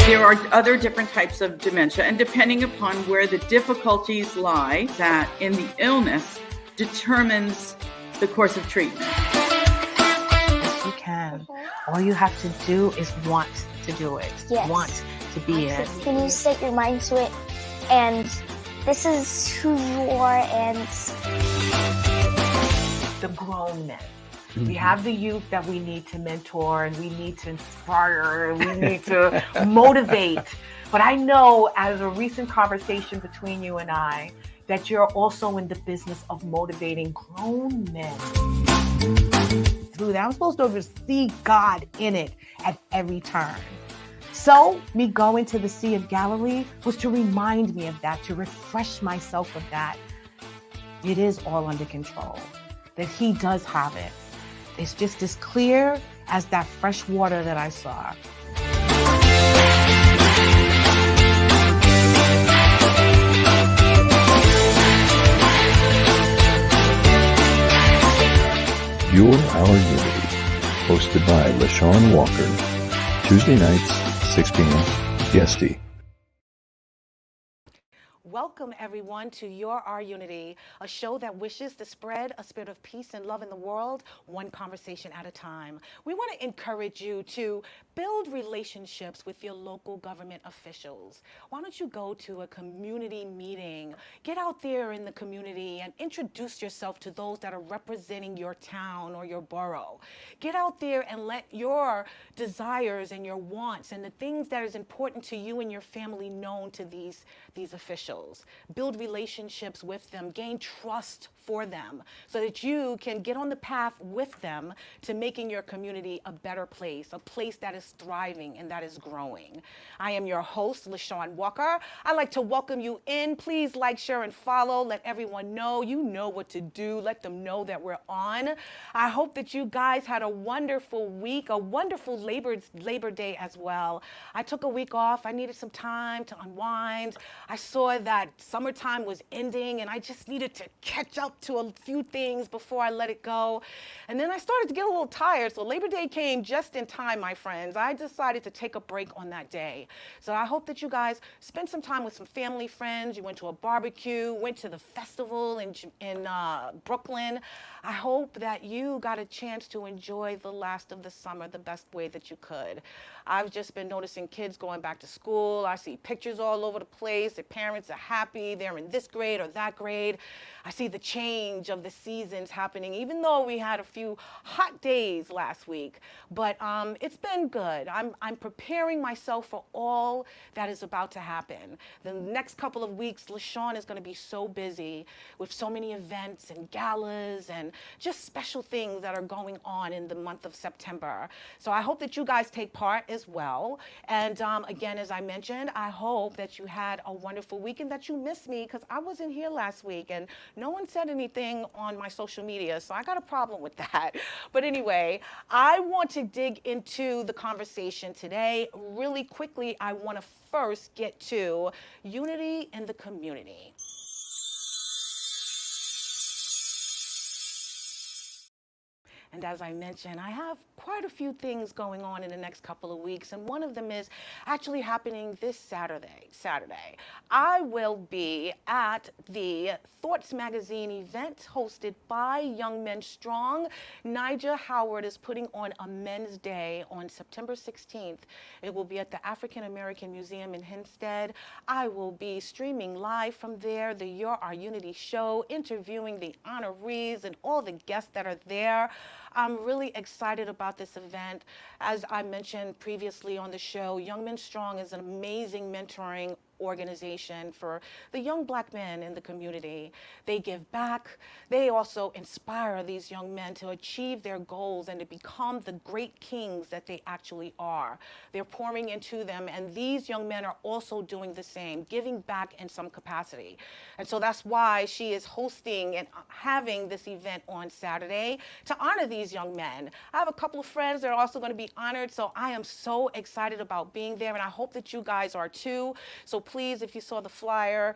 There are other different types of dementia, and depending upon where the difficulties lie, that in the illness determines the course of treatment. Yes, you can. All you have to do is want to do it. Yes. Want to be it. When you set your mind to it, and this is who you are, and the grown men. We have the youth that we need to mentor, and we need to inspire, and we need to motivate. But I know, as a recent conversation between you and I, that you're also in the business of motivating grown men. Through that, I'm supposed to see God in it at every turn. So me going to the Sea of Galilee was to remind me of that, to refresh myself of that. It is all under control, that He does have it. It's just as clear as that fresh water that I saw. Your Our Unity, hosted by LaShawn Walker, Tuesday nights, 6 p.m. Guesty. Welcome, everyone, to Your Unity, a show that wishes to spread a spirit of peace and love in the world, one conversation at a time. We want to encourage you to build relationships with your local government officials. Why don't you go to a community meeting? Get out there in the community and introduce yourself to those that are representing your town or your borough. Get out there and let your desires and your wants and the things that is important to you and your family known to these officials. Build relationships with them, gain trust for them so that you can get on the path with them to making your community a better place, a place that is thriving and that is growing. I am your host, LaShawn Walker. I'd like to welcome you in. Please like, share, and follow. Let everyone know you know what to do. Let them know that we're on. I hope that you guys had a wonderful week, a wonderful Labor Day as well. I took a week off. I needed some time to unwind. I saw that summertime was ending and I just needed to catch up to a few things before I let it go. And then I started to get a little tired. So Labor Day came just in time, my friends. I decided to take a break on that day. So I hope that you guys spent some time with some family, friends. You went to a barbecue, went to the festival in Brooklyn. I hope that you got a chance to enjoy the last of the summer the best way that you could. I've just been noticing kids going back to school. I see pictures all over the place. Their parents are happy. They're in this grade or that grade. I see the change of the seasons happening, even though we had a few hot days last week. But it's been good. I'm preparing myself for all that is about to happen. The next couple of weeks, LaShawn is going to be so busy with so many events and galas and just special things that are going on in the month of September. So I hope that you guys take part as well. And again, as I mentioned, I hope that you had a wonderful week and that you missed me because I wasn't here last week and no one said anything on my social media, so I got a problem with that. But anyway, I want to dig into the conversation today. Really quickly, I want to first get to unity in the community. And as I mentioned, I have quite a few things going on in the next couple of weeks, and one of them is actually happening this Saturday. I will be at the Thoughts Magazine event hosted by Young Men Strong. Nigel Howard is putting on a Men's Day on September 16th. It will be at the African American Museum in Hempstead. I will be streaming live from there, the Your Our Unity show, interviewing the honorees and all the guests that are there. I'm really excited about this event. As I mentioned previously on the show, Young Men Strong is an amazing mentoring organization for the young Black men in the community. They give back. They also inspire these young men to achieve their goals and to become the great kings that they actually are. They're pouring into them, and these young men are also doing the same, giving back in some capacity. And so that's why she is hosting and having this event on Saturday to honor these young men. I have a couple of friends that are also going to be honored, so I am so excited about being there, and I hope that you guys are too. So please, if you saw the flyer,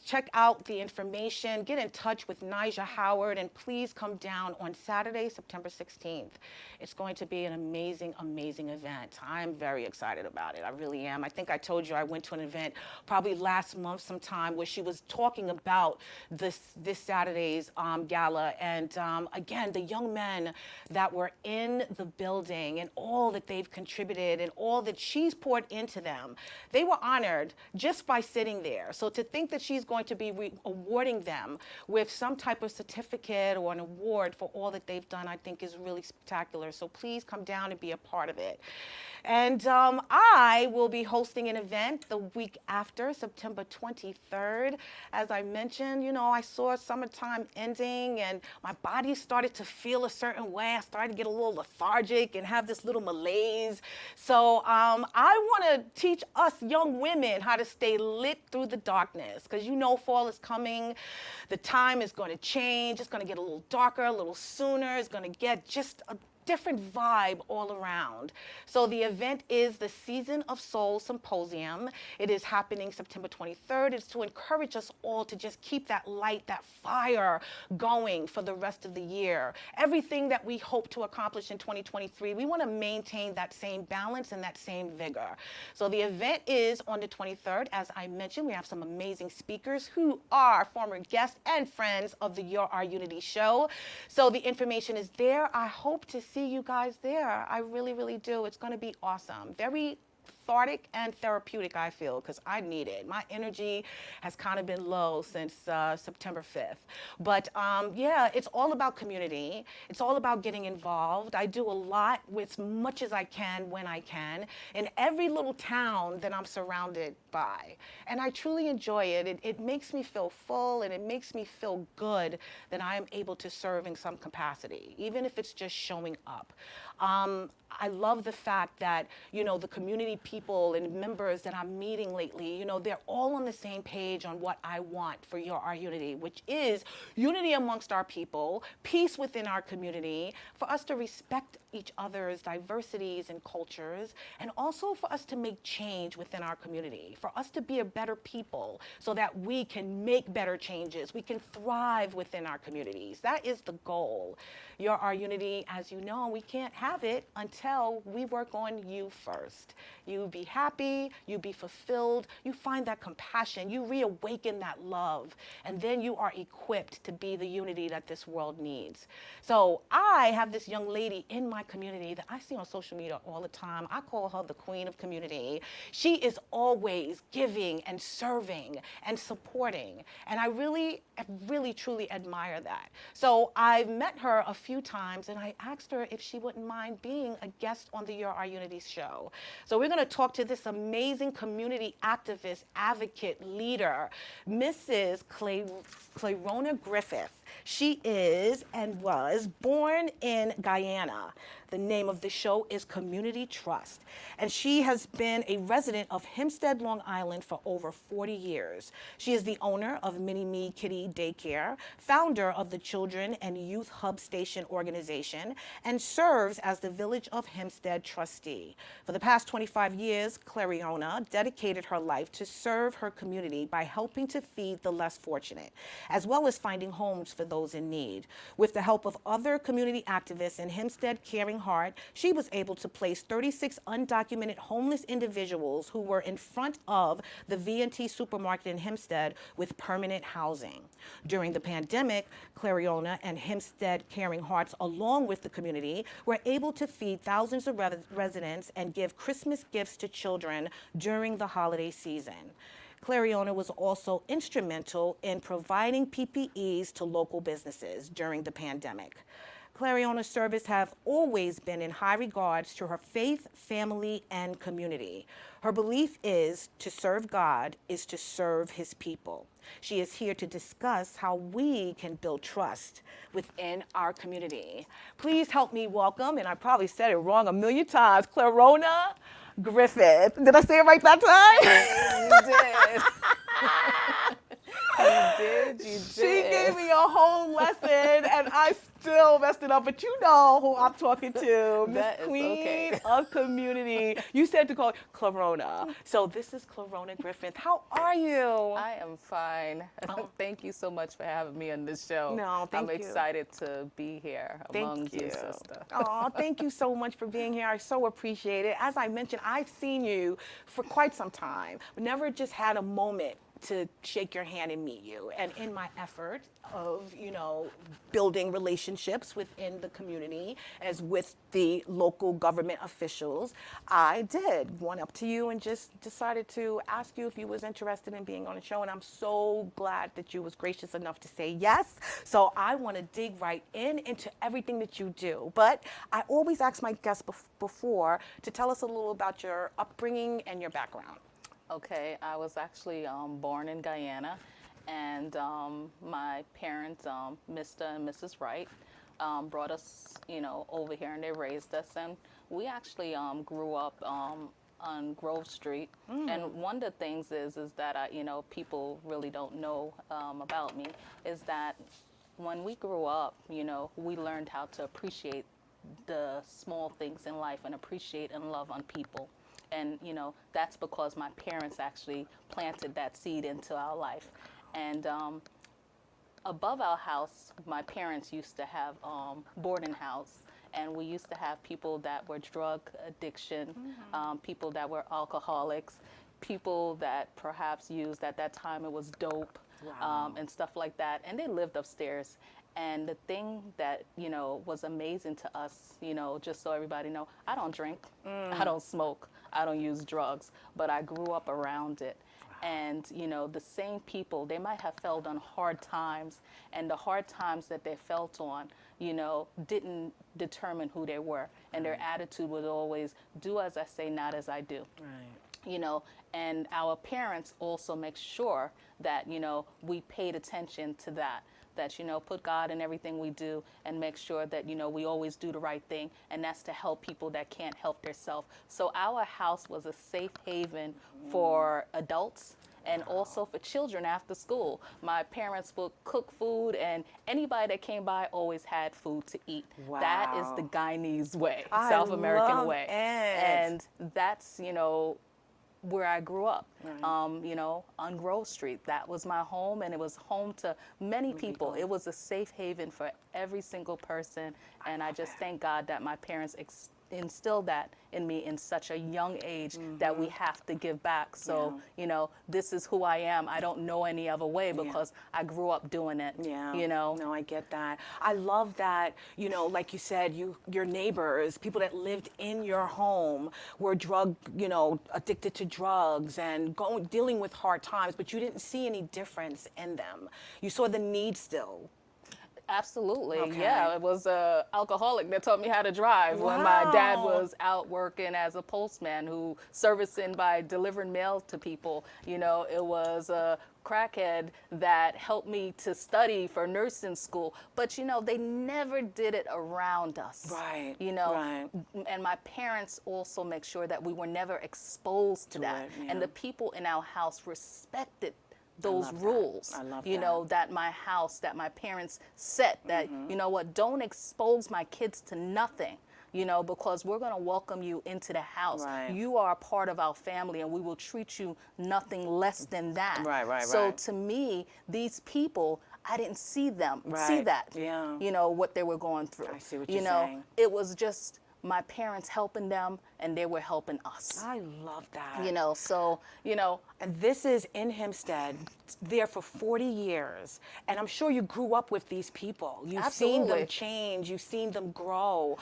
check out the information, get in touch with Nija Howard, and please come down on Saturday, September 16th. It's going to be an amazing, amazing event. I'm very excited about it. I really am. I think I told you I went to an event probably last month sometime where she was talking about this Saturday's gala. And again, the young men that were in the building and all that they've contributed and all that she's poured into them, they were honored just by sitting there. So to think that she's going to be awarding them with some type of certificate or an award for all that they've done, I think is really spectacular. So please come down and be a part of it. And I will be hosting an event the week after, September 23rd. As I mentioned, you know, I saw summertime ending and my body started to feel a certain way. I started to get a little lethargic and have this little malaise. So I want to teach us young women how to stay lit through the darkness, because you know fall is coming. The time is going to change. It's going to get a little darker, a little sooner. It's going to get just a different vibe all around. So the event is the Season of Soul Symposium. It is happening September 23rd. It's to encourage us all to just keep that light, that fire going for the rest of the year. Everything that we hope to accomplish in 2023, we want to maintain that same balance and that same vigor. So the event is on the 23rd. As I mentioned, we have some amazing speakers who are former guests and friends of the Your Unity show. So the information is there. I hope to see you guys there. I really, really do. It's going to be awesome. Very cathartic and therapeutic, I feel, because I need it. My energy has kind of been low since September 5th. But yeah, it's all about community. It's all about getting involved. I do a lot with as much as I can when I can in every little town that I'm surrounded by. And I truly enjoy it. It makes me feel full, and it makes me feel good that I am able to serve in some capacity, even if it's just showing up. I love the fact that, you know, the community people and members that I'm meeting lately, you know, they're all on the same page on what I want for Our Unity, which is unity amongst our people, peace within our community, for us to respect each other's diversities and cultures, and also for us to make change within our community, for us to be a better people so that we can make better changes, we can thrive within our communities. That is the goal. Our Unity, as you know, we can't have it until we work on you first. You be happy, you be fulfilled, you find that compassion, you reawaken that love, and then you are equipped to be the unity that this world needs. So I have this young lady in my community that I see on social media all the time. I call her the queen of community. She is always giving and serving and supporting, and I really, truly admire that. So I've met her a few times, and I asked her if she wouldn't mind being a guest on the Your Unity show. So we're going to talk to this amazing community activist, advocate, leader, Mrs. Clariona Griffith. She is and was born in Guyana. The name of the show is Community Trust, and she has been a resident of Hempstead, Long Island for over 40 years. She is the owner of Mini Me Kitty Daycare, founder of the Children and Youth Hub Station organization, and serves as the Village of Hempstead trustee. For the past 25 years, Clariona dedicated her life to serve her community by helping to feed the less fortunate, as well as finding homes for those in need. With the help of other community activists in Hempstead Caring Heart, she was able to place 36 undocumented homeless individuals who were in front of the V&T supermarket in Hempstead with permanent housing. During the pandemic, Clariona and Hempstead Caring Hearts, along with the community, were able to feed thousands of residents and give Christmas gifts to children during the holiday season. Clariona was also instrumental in providing PPEs to local businesses during the pandemic. Clariona's service have always been in high regards to her faith, family, and community. Her belief is to serve God is to serve his people. She is here to discuss how we can build trust within our community. Please help me welcome, and I probably said it wrong a million times, Clariona Griffith. Did I say it right that time? You did. You did. You did. She gave me a whole lesson, and I still messed it up. But you know who I'm talking to, Miss That is Queen okay. of Community. You said to call Clariona. So this is Clariona Griffith. How are you? I am fine. Thank you so much for having me on this show. No, thank I'm you. excited to be here among you, sister. Oh, thank you so much for being here. I so appreciate it. As I mentioned, I've seen you for quite some time, but never just had a moment to shake your hand and meet you. And in my effort of, building relationships within the community as with the local government officials, I did went up to you and just decided to ask you if you was interested in being on the show. And I'm so glad that you was gracious enough to say yes. So I want to dig right into everything that you do. But I always ask my guests before to tell us a little about your upbringing and your background. Okay, I was actually born in Guyana, and my parents, Mr. and Mrs. Wright, brought us, over here, and they raised us, and we actually grew up on Grove Street. And one of the things is that people really don't know about me is that when we grew up, we learned how to appreciate the small things in life and appreciate and love on people. And, that's because my parents actually planted that seed into our life. And above our house, my parents used to have boarding house. And we used to have people that were drug addiction, people that were alcoholics, people that perhaps used, at that time it was dope, and stuff like that. And they lived upstairs. And the thing that, was amazing to us, just so everybody know, I don't drink, I don't smoke, I don't use drugs, but I grew up around it. And, the same people, they might have felt on hard times, and the hard times that they felt on, didn't determine who they were. And their attitude was always, do as I say, not as I do. Right. And our parents also make sure that, we paid attention to that, put God in everything we do and make sure that, we always do the right thing. And that's to help people that can't help themselves. So our house was a safe haven for adults and also for children after school. My parents would cook food, and anybody that came by always had food to eat. Wow. That is the Guyanese way, I South American love way. it. And that's, where I grew up, Right. On Grove Street. That was my home, and it was home to many people. It was a safe haven for every single person, and I just thank God that my parents instilled that in me in such a young age that we have to give back. So, this is who I am. I don't know any other way because I grew up doing it. Yeah. No, I get that. I love that, like you said, your neighbors, people that lived in your home were addicted to drugs and dealing with hard times, but you didn't see any difference in them. You saw the need still. Absolutely. Okay. Yeah, it was an alcoholic that taught me how to drive when my dad was out working as a postman who servicing by delivering mail to people. It was a crackhead that helped me to study for nursing school. But, they never did it around us. Right. Right. And my parents also make sure that we were never exposed to that. And the people in our house respected those rules, I love that my parents set, that, don't expose my kids to nothing, because we're going to welcome you into the house. Right. You are a part of our family, and we will treat you nothing less than that. Right. So to me, these people, I didn't see them, see that, what they were going through. I see what you're saying. It was just my parents helping them, and they were helping us. I love that. And this is in Hempstead, there for 40 years. And I'm sure you grew up with these people. You've seen them change. You've seen them grow.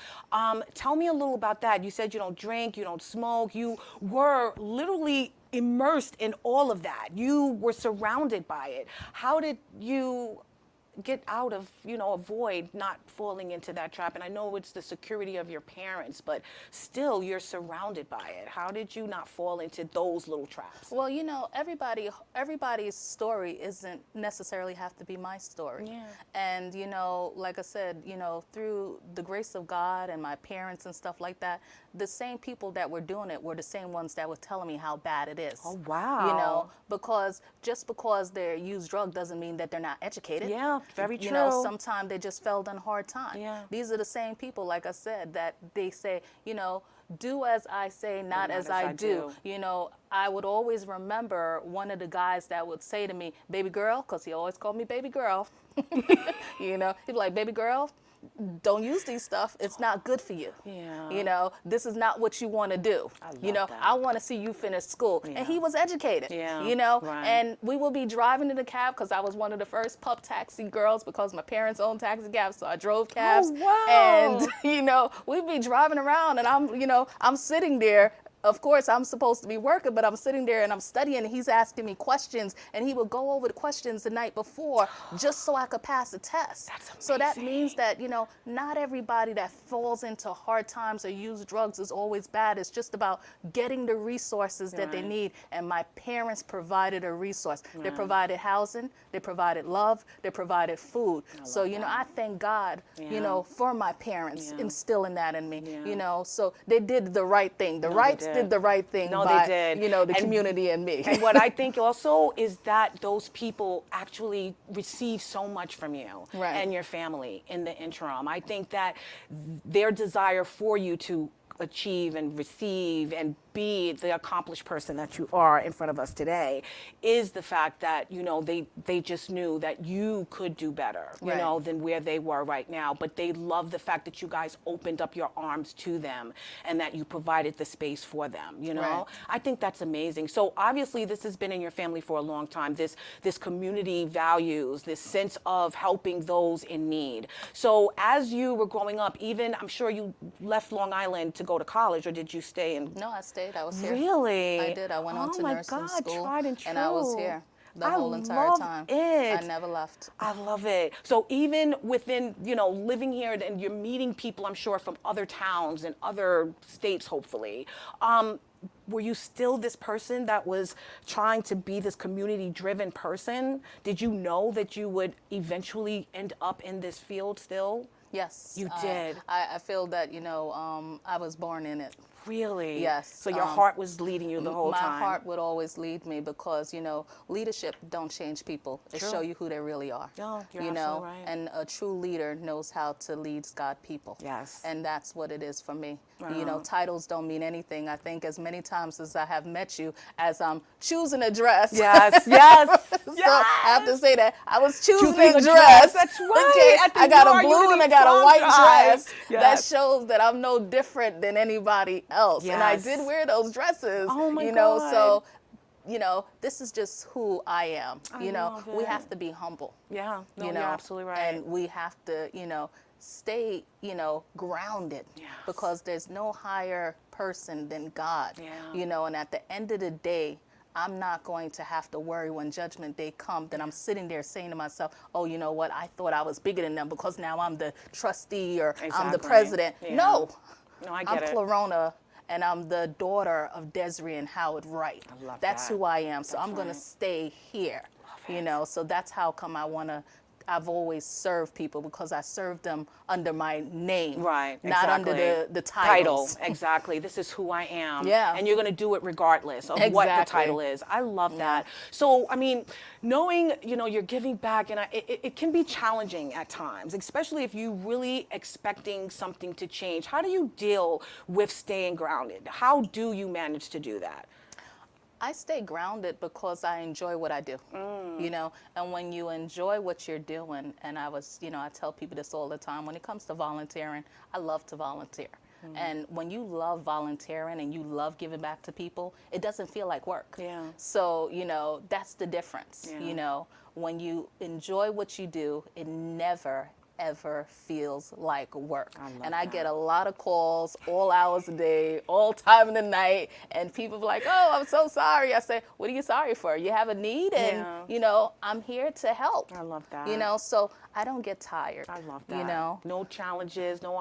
Tell me a little about that. You said you don't drink, you don't smoke. You were literally immersed in all of that. You were surrounded by it. How did you get out of, avoid not falling into that trap? And I know it's the security of your parents, but still you're surrounded by it. How did you not fall into those little traps? Well, everybody's story isn't necessarily have to be my story. Yeah. And, like I said, through the grace of God and my parents and stuff like that, the same people that were doing it were the same ones that were telling me how bad it is. Oh, wow. Because just because they use drugs doesn't mean that they're not educated. Yeah, very true. Sometimes they just fell on hard time. Yeah. These are the same people, like I said, that they say, do as I say, not as I do. I would always remember one of the guys that would say to me, baby girl, because he always called me baby girl. He'd be like, baby girl, don't use these stuff. It's not good for you. Yeah. This is not what you want to do. I want to see you finish school. Yeah. And he was educated. Yeah. Right. And we would be driving in the cab because I was one of the first pup taxi girls because my parents owned taxi cabs, so I drove cabs. Oh, wow. And we'd be driving around, and I'm sitting there. Of course, I'm supposed to be working, but I'm sitting there and I'm studying, and he's asking me questions, and he would go over the questions the night before just so I could pass the test. That's amazing. So that means that, not everybody that falls into hard times or use drugs is always bad. It's just about getting the resources that they need. And my parents provided a resource. They provided housing, they provided love, they provided food. So, I thank God, for my parents instilling that in me, so they did the right thing. The rights did the right thing by, they did. The community and me. And what I think also is that those people actually receive so much from you and your family in the interim. I think that their desire for you to achieve and receive and be the accomplished person that you are in front of us today is the fact that, they just knew that you could do better, than where they were right now. But they love the fact that you guys opened up your arms to them and that you provided the space for them, Right. I think that's amazing. So obviously this has been in your family for a long time, this community values, this sense of helping those in need. So as you were growing up, even, I'm sure you left Long Island to go to college, or did you stay in? No, I stayed. I was here. Really? I did. I went on to nursing school. Tried and true. And I was here the whole entire time. It. I never left. I love it. So even within, living here, and you're meeting people, I'm sure, from other towns and other states, hopefully. Were you still this person that was trying to be this community-driven person? Did you know that you would eventually end up in this field still? Yes. You did. I feel that, I was born in it. Really? Yes. So your heart was leading you the whole time? My heart would always lead me because, leadership don't change people. It show you who they really are. No, you're absolutely right. And a true leader knows how to lead God's people. Yes. And that's what it is for me. Wow. Titles don't mean anything. I think as many times as I have met you, as I'm choosing a dress. Yes, yes, So I have to say that I was choosing a a dress. That's right. Okay? At the I got a UR blue and I got a white dress. Yes. That shows that I'm no different than anybody else. Yes. And I did wear those dresses. Oh my God. So, this is just who I am. love We it. have to be humble. Yeah, no, you're absolutely right. And we have to, stay, grounded. Yes. Because there's no higher person than God. Yeah. And at the end of the day, I'm not going to have to worry when judgment day comes that I'm sitting there saying to myself, oh, you know what, I thought I was bigger than them because now I'm the trustee or I'm the president. Yeah. No, I get it. I'm Clariona, and I'm the daughter of Desiree and Howard Wright. I love That's that. who I am. So That's I'm going to right. stay here, so that's how come I've always served people because I served them under my name. Right, Not exactly. under the titles. Exactly. This is who I am. Yeah. And you're going to do it regardless of what the title is. I love that. So, knowing, you're giving back, and it can be challenging at times, especially if you're really expecting something to change. How do you deal with staying grounded? How do you manage to do that? I stay grounded because I enjoy what I do, and when you enjoy what you're doing, and I tell people this all the time, when it comes to volunteering, I love to volunteer. And when you love volunteering and you love giving back to people, it doesn't feel like work. Yeah. So, that's the difference. Yeah. When you enjoy what you do, it never, ever feels like work. love I that. get a lot of calls all hours a day, all time of the night, and people be like, oh, I'm so sorry. I say, what are you sorry for? You have a need, and Yeah. you know, I'm here to help. I love that. You know, so I don't get tired. I love that. You know, no challenges, no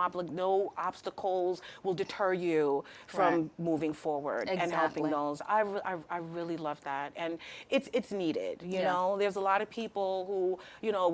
obstacles will deter you from Right. moving forward and helping Exactly. those. I really love that, and it's needed. You Yeah. know, there's a lot of people who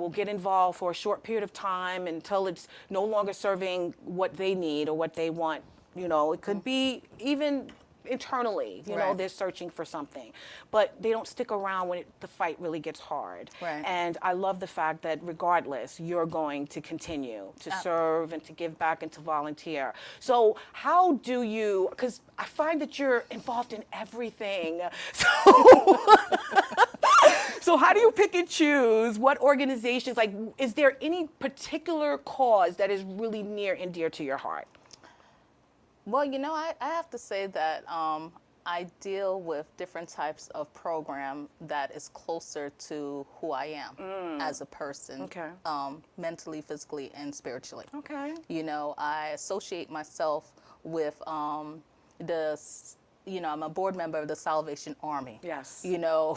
will get involved for a short period of time until it's no longer serving what they need or what they want. You know, it could be even internally, Right. they're searching for something, but they don't stick around when the fight really gets hard. Right. And I love the fact that regardless, you're going to continue to serve and to give back and to volunteer. So how do you, because I find that you're involved in everything. So how do you pick and choose what organizations, like, is there any particular cause that is really near and dear to your heart? well, you know, I have to say that I deal with different types of program that is closer to who I am as a person, Okay. Mentally, physically, and spiritually. Okay. You know, I associate myself with I'm a board member of the Salvation Army. Yes. You know,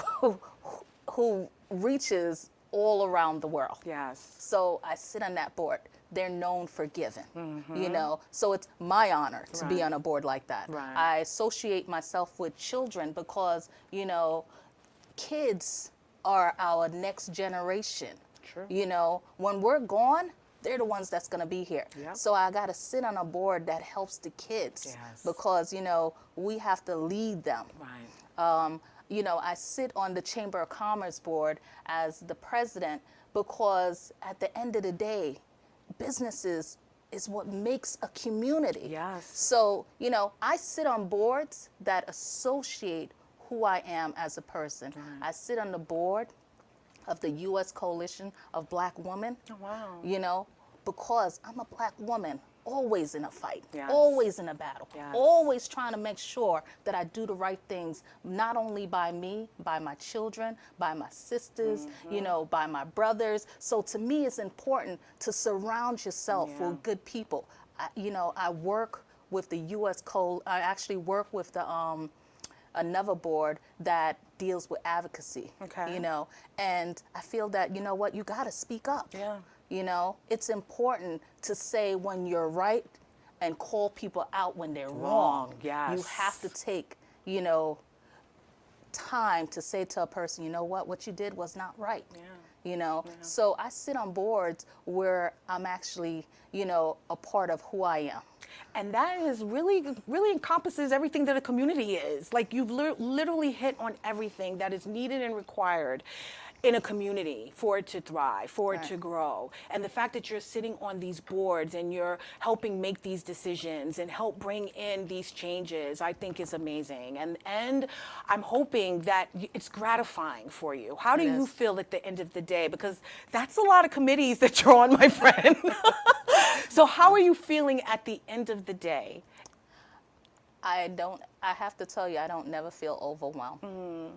who reaches all around the world. Yes. So I sit on that board. They're known for giving, you know, so it's my honor to be Right. on a board like that. Right. I associate myself with children because, you know, kids are our next generation. True. You know, when we're gone, they're the ones that's going to be here. Yep. So I got to sit on a board that helps the kids Yes. because, you know, we have to lead them. Right. You know, I sit on the Chamber of Commerce board as the president because at the end of the day, businesses is what makes a community. Yes. So, you know, I sit on boards that associate who I am as a person. I sit on the board of the U.S. Coalition of Black Women. Oh, wow. You know, because I'm a Black woman, always in a fight, Yes. always in a battle, Yes. always trying to make sure that I do the right things, not only by me, by my children, by my sisters, you know, by my brothers. So to me, it's important to surround yourself with good people. I work with the U.S. I actually work with the another board that deals with advocacy. Okay. You know, and I feel that, you know what, you got to speak up. Yeah. You know, it's important to say when you're right and call people out when they're wrong. Yes. You have to take, you know, time to say to a person, you know what you did was not right. Yeah. You know, so I sit on boards where I'm actually, you know, a part of who I am. And that is really encompasses everything that a community is. Like, you've literally hit on everything that is needed and required in a community for it to thrive, for it to grow. And the fact that you're sitting on these boards and you're helping make these decisions and help bring in these changes, I think is amazing. And I'm hoping that it's gratifying for you. How do It you is. feel at the end of the day? Because that's a lot of committees that you're on, my friend. So how are you feeling at the end of the day? I have to tell you, I don't never feel overwhelmed.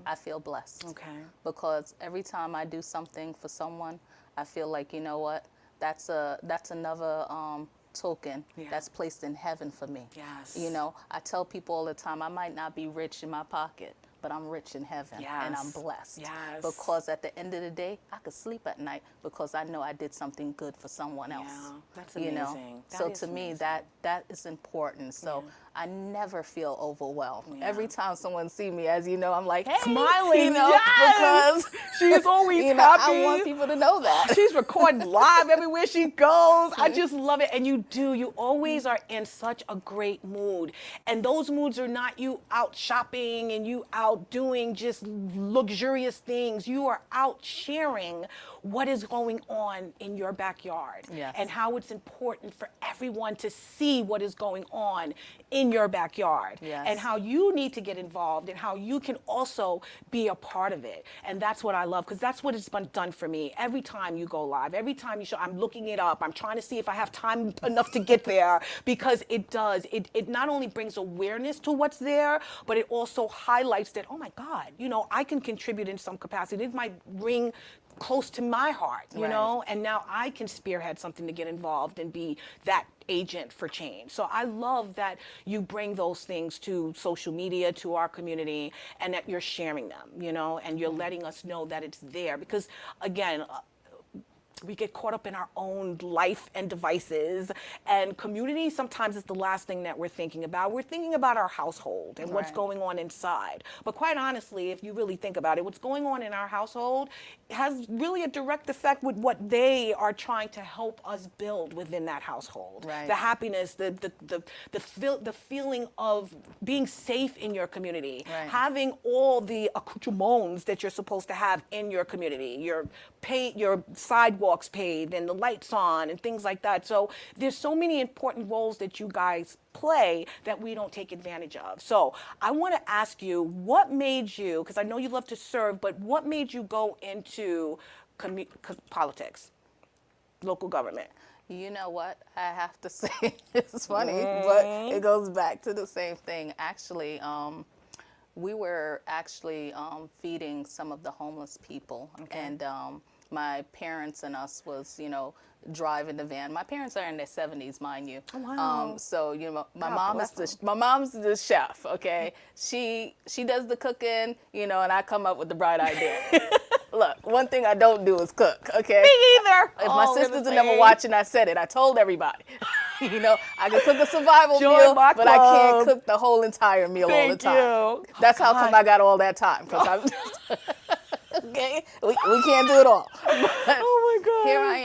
I feel blessed. Okay. Because every time I do something for someone, I feel like, you know what, that's another token that's placed in heaven for me. Yes. You know, I tell people all the time, I might not be rich in my pocket, but I'm rich in heaven and I'm Yes. blessed. Yes. Because at the end of the day, I could sleep at night because I know I did something good for someone else. Yeah, that's You know? amazing. That So is to me, amazing. that is important. So I never feel overwhelmed. Yeah. Every time someone see me, as you know, I'm like, hey, Smiling, you know, yes! because She's always you know, happy. I want people to know that. She's recording live everywhere she goes. I just love it. And you always are in such a great mood. And those moods are not you out shopping and you out doing just luxurious things. You are out sharing what is going on in your backyard Yes. and how it's important for everyone to see what is going on in your backyard, Yes. and how you need to get involved and how you can also be a part of it. And that's what I love, because that's what it's been done for me. Every time you go live, every time you show, I'm looking it up. I'm trying to see if I have time enough to get there, because it does. It not only brings awareness to what's there, but it also highlights that, oh my God, you know, I can contribute in some capacity. It might ring close to my heart, you Right. know, and now I can spearhead something to get involved and be that agent for change. So I love that you bring those things to social media, to our community, and that you're sharing them, you know, and you're letting us know that it's there. Because again, we get caught up in our own life and devices, and community sometimes is the last thing that we're thinking about. We're thinking about our household and what's Right. going on inside. But quite honestly, if you really think about it, what's going on in our household has really a direct effect with what they are trying to help us build within that household. Right. The happiness, the feeling of being safe in your community, Right. having all the accoutrements that you're supposed to have in your community, your sidewalks paved and the lights on and things like that. So there's so many important roles that you guys play that we don't take advantage of. So I want to ask you, what made you, because I know you love to serve, but what made you go into politics, local government? You know what? I have to say, it's funny, but it goes back to the same thing. Actually, we were actually feeding some of the homeless people, and my parents and us was, you know, driving the van. My parents are in their 70s, mind you. Oh, wow. So you know, my God mom bless is them. my mom's the chef. Okay, she does the cooking, you know, and I come up with the bright idea. Look, one thing I don't do is cook. Okay. Me either. If my Oh, we're the sisters are never same. watching, I said it. I told everybody. You know, I can cook a survival Join meal, my but I can't club. cook the whole entire meal all the Thank time. you. That's how come God. I got all that time. Because I'm okay. We can't do it all. But Oh my God. here I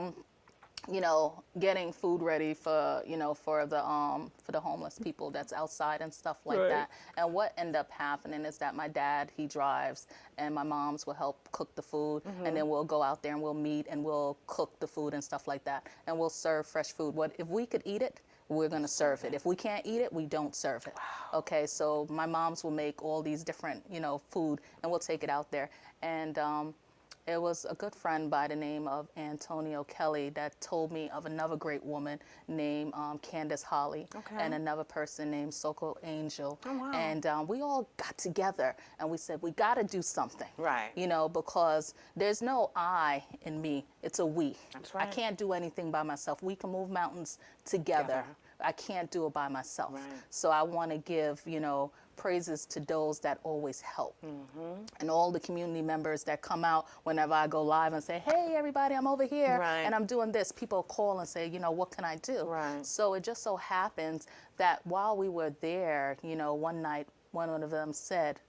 am. You know, getting food ready for, you know, for the homeless people that's outside and stuff like Right. that. And what ended up happening is that my dad, he drives, and my moms will help cook the food, and then we'll go out there and we'll meet and we'll cook the food and stuff like that, and we'll serve fresh food. What if we could eat it? We're gonna serve it. If we can't eat it, we don't serve it. Okay, so my moms will make all these different, you know, food, and we'll take it out there. And it was a good friend by the name of Antonio Kelly that told me of another great woman named Candace Holly, Okay. and another person named Soko Angel. Oh, wow. And we all got together and we said, we got to do something. Right. You know, because there's no I in me, it's a we. That's I right. can't do anything by myself. We can move mountains together. I can't do it by myself. Right. So I want to give, you know, praises to those that always help. And all the community members that come out whenever I go live and say, hey, everybody, I'm over here Right. and I'm doing this. People call and say, you know, what can I do? Right. So it just so happens that while we were there, you know, one night, one of them said,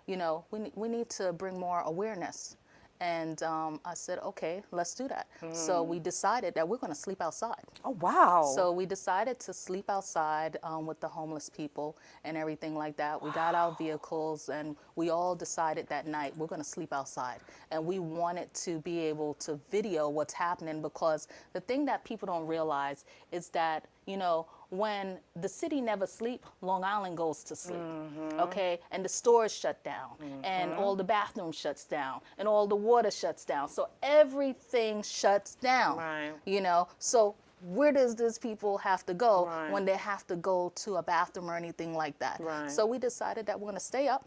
you know, we need to bring more awareness. And I said, okay, let's do that. So we decided that we're going to sleep outside. Oh, wow. So we decided to sleep outside with the homeless people and everything like that. We got our vehicles and we all decided that night we're going to sleep outside. And we wanted to be able to video what's happening, because the thing that people don't realize is that, you know, when the city never sleep, Long Island goes to sleep, okay? And the stores shut down, and all the bathrooms shuts down, and all the water shuts down. So everything shuts down, Right. you know? So where does these people have to go Right. when they have to go to a bathroom or anything like that? Right. So we decided that we're gonna stay up,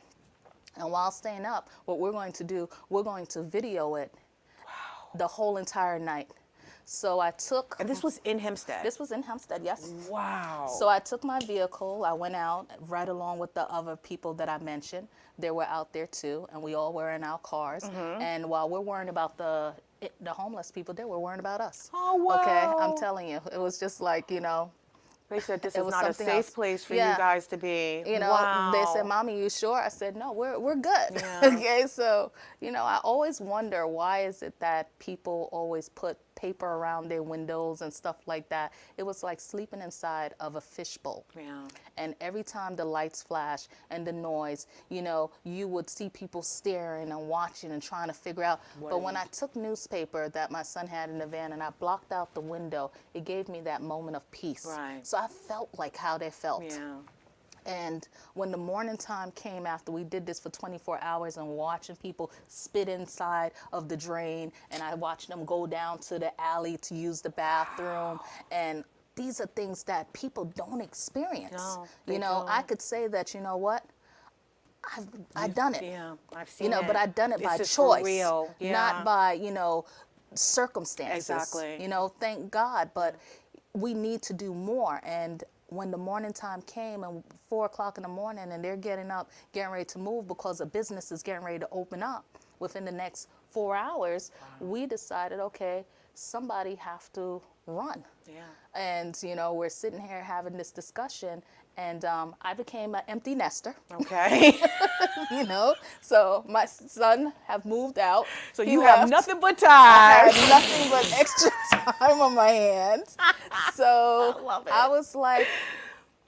and while staying up, what we're going to do, we're going to video it the whole entire night. So I took... And this was in Hempstead. This was in Hempstead, yes. Wow. So I took my vehicle, I went out right along with the other people that I mentioned. They were out there too, and we all were in our cars. And while we're worrying about the homeless people, they were worrying about us. Oh, wow. Okay, I'm telling you, it was just like, you know, They said this It is was not a something safe else. place for Yeah. you guys to be. you know, Wow. they said, Mommy, you sure? I said, no, we're good. Yeah. Okay, so, you know, I always wonder, why is it that people always put paper around their windows and stuff like that? It was like sleeping inside of a fishbowl. Yeah. And every time the lights flash and the noise, you know, you would see people staring and watching and trying to figure out. But when I took newspaper that my son had in the van and I blocked out the window, it gave me that moment of peace. Right. So I felt like how they felt. Yeah. And when the morning time came after we did this for 24 hours and watching people spit inside of the drain, and I watched them go down to the alley to use the bathroom, and these are things that people don't experience. No, they you know, don't. I could say that, you know what, I've done it. Yeah, I've seen You know, it. but I've done it by This is for choice, real. Yeah. not by, you know, circumstances. Exactly. You know, thank God, but we need to do more. And when the morning time came and 4 o'clock in the morning and they're getting up, getting ready to move because a business is getting ready to open up within the next 4 hours, we decided, okay, somebody have to run. Yeah. And, you know, we're sitting here having this discussion, and I became an empty nester. Okay. You know, so my son have moved out. So He you have left. nothing but I time. had nothing but extra time on my hands. So I love it. I was like,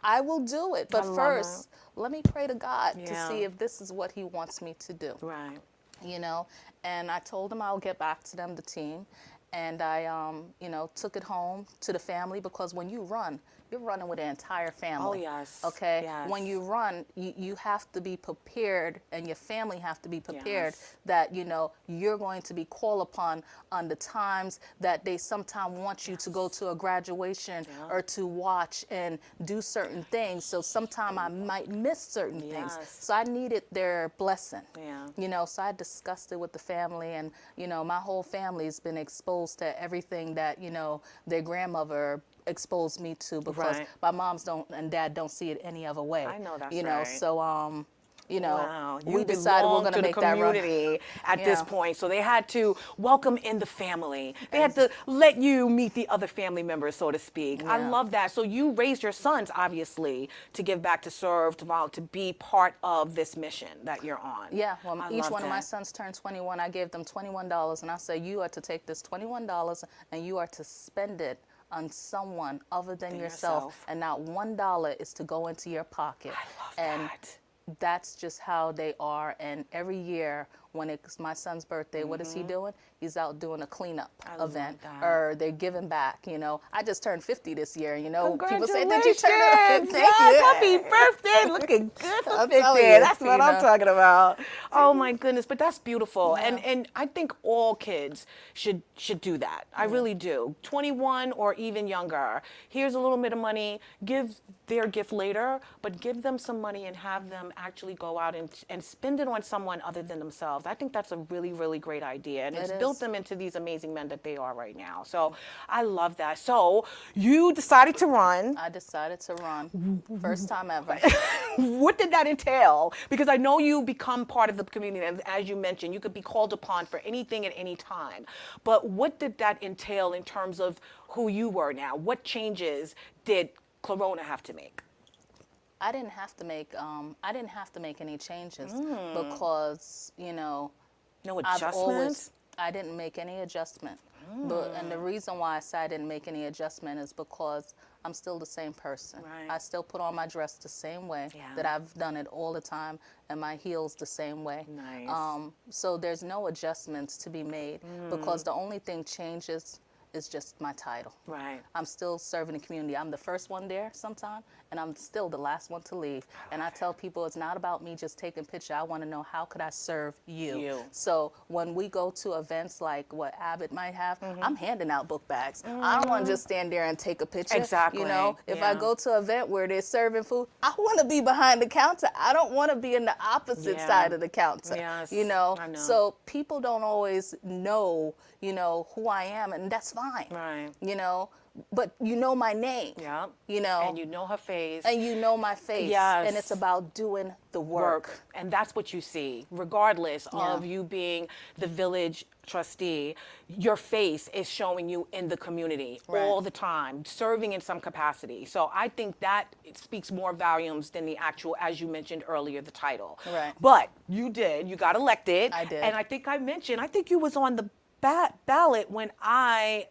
I will do it. But I love first, let me pray to God Yeah. to see if this is what he wants me to do. Right. You know, and I told him I'll get back to them, the team. And I, you know, took it home to the family, because when you run, you're running with the entire family. Oh, yes. Okay? Yes. When you run, you have to be prepared, and your family have to be prepared Yes. that, you know, you're going to be called upon on the times that they sometimes want you to go to a graduation or to watch and do certain things. So sometimes I might miss certain things. Yes. So I needed their blessing. Yeah. You know, so I discussed it with the family, and, you know, my whole family's been exposed to everything that, you know, their grandmother exposed me to, because Right. my moms don't and dad don't see it any other way. I know that's You know, right. so you know, Wow. we You decided we're belong going to to the make that run. community at this Yeah. point. So they had to welcome in the family. They had to let you meet the other family members, so to speak. I Yeah. love that. So you raised your sons, obviously, to give back, to serve, to be part of this mission that you're on. Yeah, well, I each love one of my that. sons turned 21. I gave them $21, and I said, you are to take this $21 and you are to spend it on someone other than yourself, yourself. and not $1 is to go into your pocket. I love and that. That's just how they are. And every year when it's my son's birthday, what is he doing? He's out doing a cleanup love event, that. or they're giving back. You know, I just turned 50 this year. You know, people say, "Did you turn Congratulations. 50?" Yes, happy birthday. Looking good for I'm 50. telling you, That's what you I'm know. talking about. Oh my goodness, but that's beautiful. And I think all kids should do that. I really do. 21 or even younger. Here's a little bit of money. Give their gift later, but give them some money and have them actually go out and spend it on someone other than themselves. I think that's a really, really great idea. And It it's is. built them into these amazing men that they are right now. So I love that. So you decided to run. I decided to run. First time ever. What did that entail? Because I know you become part of the community, and as you mentioned, you could be called upon for anything at any time. But what did that entail in terms of who you were now? What changes did Clariona have to make? I didn't have to make any changes, because, you know, No I've adjustments? always, I didn't make any adjustment. And the reason why I say I didn't make any adjustment is because I'm still the same person. Right. I still put on my dress the same way Yeah. that I've done it all the time, and my heels the same way. Nice. So there's no adjustments to be made, because the only thing changes is just my title. Right. I'm still serving the community. I'm the first one there sometime, and I'm still the last one to leave. And I tell people it's not about me just taking picture. I want to know, how could I serve you? You. So when we go to events like what Abbott might have, I'm handing out book bags. I don't want to just stand there and take a picture. Exactly. You know, if I Yeah. go to an event where they're serving food, I want to be behind the counter. I don't want to be in the opposite Yeah. side of the counter. Yes, You know, I know. so people don't always know, you know, who I am, and that's fine. Right. You know, but you know my name. Yeah. You know, And you know her face. and you know my face. Yes. And it's about doing the work. And that's what you see, regardless Yeah. of you being the village trustee. Your face is showing you in the community all the time, serving in some capacity. So I think that it speaks more volumes than the actual, as you mentioned earlier, the title. Right. But you got elected. I did. And I think you was on the ballot when I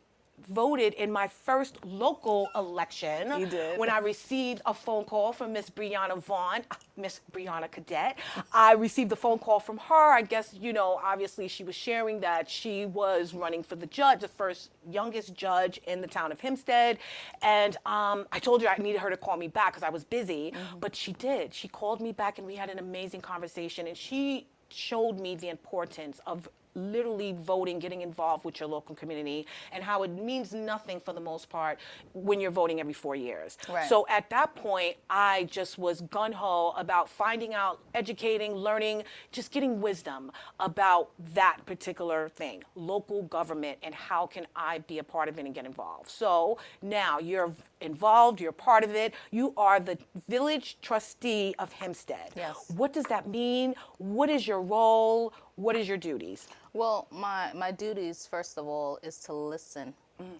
voted in my first local election. You did. When I received a phone call from Miss Brianna Vaughn, Miss Brianna Cadet. I received a phone call from her. I guess, you know, obviously she was sharing that she was running for the judge, the first youngest judge in the town of Hempstead. And I told her I needed her to call me back because I was busy, but she did. She called me back and we had an amazing conversation, and she showed me the importance of literally voting, getting involved with your local community, and how it means nothing for the most part when you're voting every 4 years. Right. So at that point, I just was gung-ho about finding out, educating, learning, just getting wisdom about that particular thing, local government, and how can I be a part of it and get involved. So now you're involved, you're part of it. You are the village trustee of Hempstead. Yes. What does that mean? What is your role? What is your duties? Well, my duties, first of all, is to listen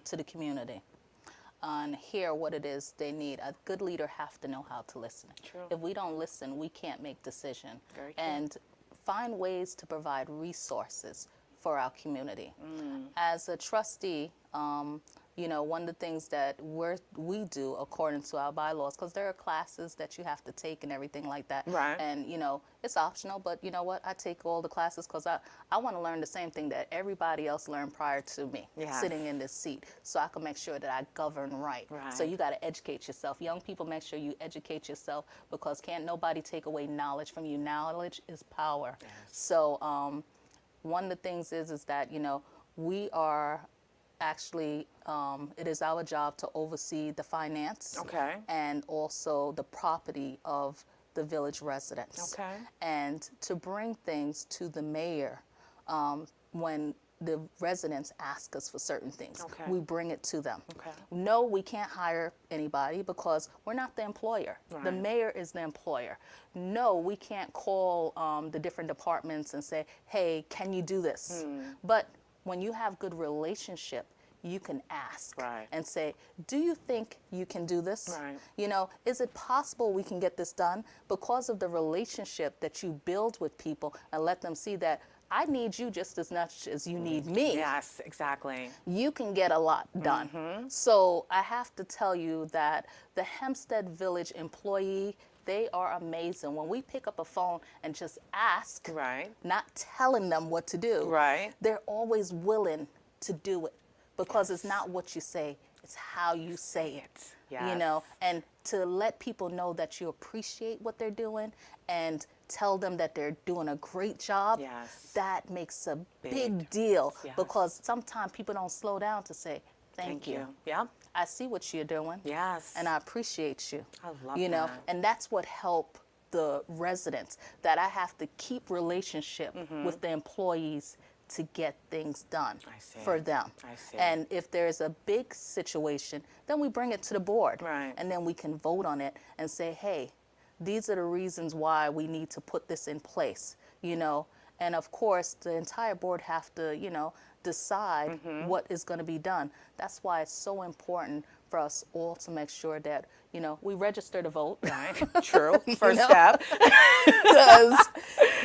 to the community and hear what it is they need. A good leader have to know how to listen. True. If we don't listen, we can't make decision. Very true. And find ways to provide resources for our community. As a trustee, you know, one of the things that we do according to our bylaws, because there are classes that you have to take and everything like that. Right. And, you know, it's optional, but you know what? I take all the classes because I want to learn the same thing that everybody else learned prior to me, Yes. sitting in this seat, so I can make sure that I govern right. Right. So you got to educate yourself. Young people, make sure you educate yourself, because can't nobody take away knowledge from you. Knowledge is power. Yes. So one of the things is that, you know, we are actually, it is our job to oversee the finance Okay. and also the property of the village residents. Okay. And to bring things to the mayor when the residents ask us for certain things. Okay. We bring it to them. Okay. No, we can't hire anybody because we're not the employer. The Right. mayor is the employer. No, we can't call the different departments and say, hey, can you do this? But when you have good relationship, you can ask Right. and say, do you think you can do this? Right. You know, is it possible we can get this done? Because of the relationship that you build with people, and let them see that I need you just as much as you need me. Yes, exactly. You can get a lot done. So I have to tell you that the Hempstead Village employee, they are amazing. When we pick up a phone and just ask, Right. not telling them what to do, Right. they're always willing to do it, because it's not what you say, it's how you say it. You Yes. know, and to let people know that you appreciate what they're doing and tell them that they're doing a great job, Yes. that makes a big Big. deal. Yes. Because sometimes people don't slow down to say, thank you. Yeah. I see what you're doing. Yes. And I appreciate you. I love you know, that. and that's what helped the residents, that I have to keep relationship with the employees to get things done I see. for them. I see. And if there's a big situation, then we bring it to the board. Right. And then we can vote on it and say, hey, these are the reasons why we need to put this in place, you know. And of course, the entire board have to, you know, decide what is going to be done. That's why it's so important for us all to make sure that, you know, we register to vote. Right. True. First know? step. Because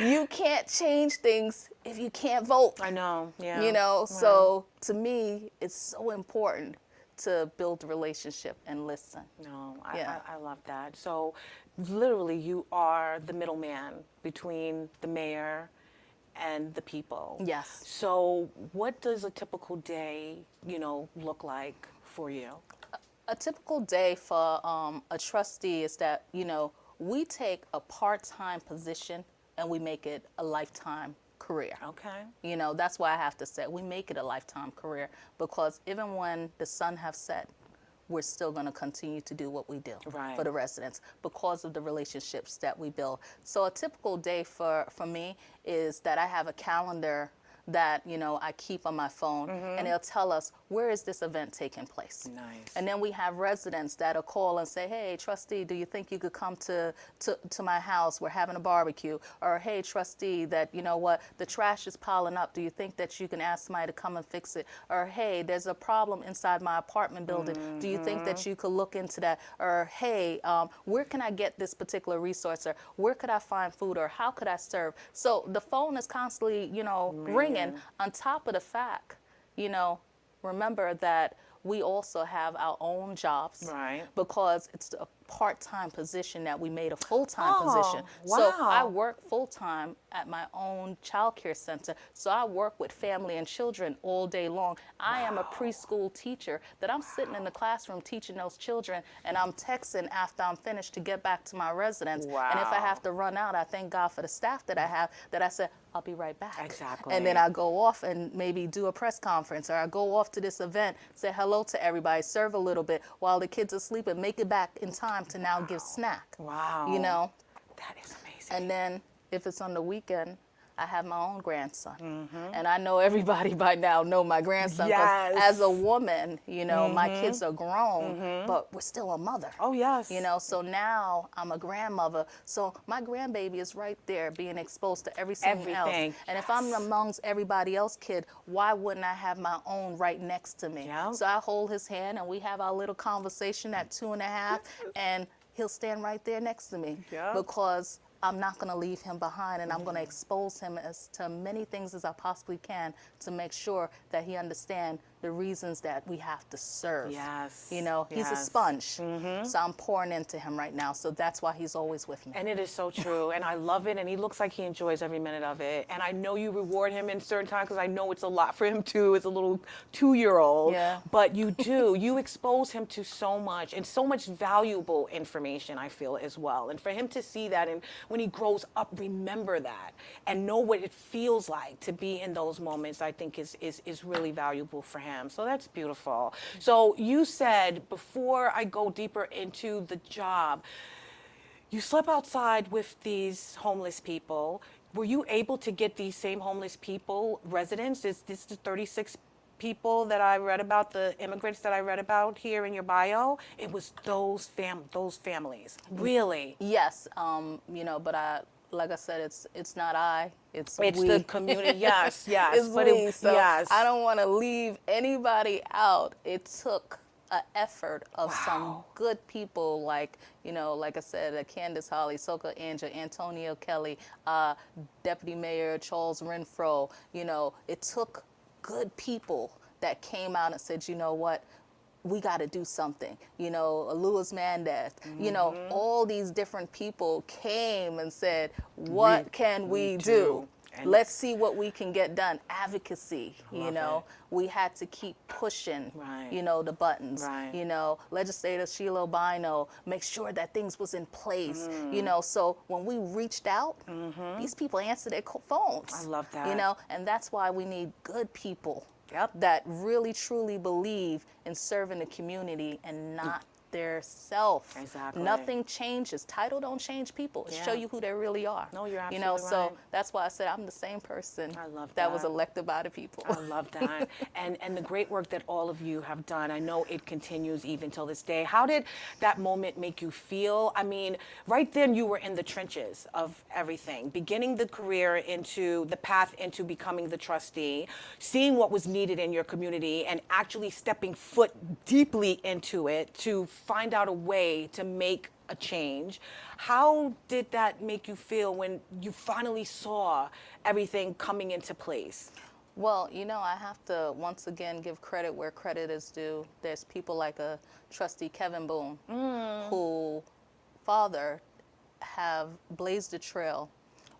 you can't change things if you can't vote. I know. Yeah. You know, Wow. so to me, it's so important to build a relationship and listen. No, Yeah. I love that. So literally you are the middleman between the mayor and the people. Yes. So what does a typical day, you know, look like for you? A typical day for a trustee is that, you know, we take a part-time position and we make it a lifetime career. Okay. You know, that's why I have to say we make it a lifetime career, because even when the sun have set, we're still going to continue to do what we do Right. for the residents because of the relationships that we build. So a typical day for me is that I have a calendar that, you know, I keep on my phone, and it'll tell us, where is this event taking place? Nice. And then we have residents that'll call and say, hey, trustee, do you think you could come to my house? We're having a barbecue. Or, hey, trustee, that, you know what, the trash is piling up. Do you think that you can ask somebody to come and fix it? Or, hey, there's a problem inside my apartment building. Do you think that you could look into that? Or, hey, where can I get this particular resource? Or where could I find food? Or how could I serve? So the phone is constantly, you know, ringing, on top of the fact, you know, remember that we also have our own jobs. Right. Because it's a part-time position that we made a full-time position. wow. So I work full-time at my own child care center. So I work with family and children all day long. I am a preschool teacher that I'm sitting in the classroom teaching those children, and I'm texting after I'm finished to get back to my residence. And if I have to run out, I thank God for the staff that I have, that I said, I'll be right back. Exactly. And then I go off and maybe do a press conference, or I go off to this event, say hello to everybody, serve a little bit while the kids are sleeping, make it back in time to now give snack. Wow. You know? That is amazing. And then if it's on the weekend, I have my own grandson. And I know everybody by now know my grandson. 'Cause Yes. as a woman, you know, my kids are grown, but we're still a mother. Oh, yes. You know, so now I'm a grandmother. So my grandbaby is right there being exposed to everything Everything, else. And if I'm amongst everybody else kid, why wouldn't I have my own right next to me? Yeah. So I hold his hand and we have our little conversation at 2.5, and he'll stand right there next to me. Yeah. Because I'm not going to leave him behind, and I'm going to expose him as to many things as I possibly can to make sure that he understands the reasons that we have to serve. Yes. You know, he's a Yes. sponge. So I'm pouring into him right now. So that's why he's always with me. And it is so true, and I love it, and he looks like he enjoys every minute of it. And I know you reward him in certain times, because I know it's a lot for him too, as a little 2-year-old. Yeah. But you do, you expose him to so much, and so much valuable information, I feel, as well. And for him to see that, and when he grows up, remember that, and know what it feels like to be in those moments, I think is really valuable for him. So that's beautiful. So you said, before I go deeper into the job, you slept outside with these homeless people. Were you able to get these same homeless people residents? Is this the 36 people that I read about, the immigrants that I read about here in your bio? It was those families. Really? Yes, you know, but like I said, it's not I, it's we. the community. Yes, yes. It's but we. So yes. I don't want to leave anybody out. It took an effort of some good people, like, you know, like I said, Candace Holly, Soka Anja, Antonio Kelly, Deputy Mayor Charles Renfro. You know, it took good people that came out and said, you know what, we got to do something. You know, Louis Mandez, you know, all these different people came and said, what can we do? And Let's see what we can get done. Advocacy, you Love know, it. we had to keep pushing, Right. you know, the buttons, Right. you know, Legislator Sheila Bino, make sure that things was in place, you know, so when we reached out, these people answered their phones. I love that. You know, and that's why we need good people. Yep. That really truly believe in serving the community and not their self. Exactly. Nothing changes. Title don't change people. It show Yeah. you who they really are. No, you're You know, absolutely so right. that's why I said I'm the same person I love that was that. elected by the people. I love that. And the great work that all of you have done. I know it continues even till this day. How did that moment make you feel? I mean, right then you were in the trenches of everything, beginning the career into the path into becoming the trustee, seeing what was needed in your community, and actually stepping foot deeply into it to find out a way to make a change. How did that make you feel when you finally saw everything coming into place? Well, you know, I have to once again give credit where credit is due. There's people like a trustee Kevin Boone, who father have blazed a trail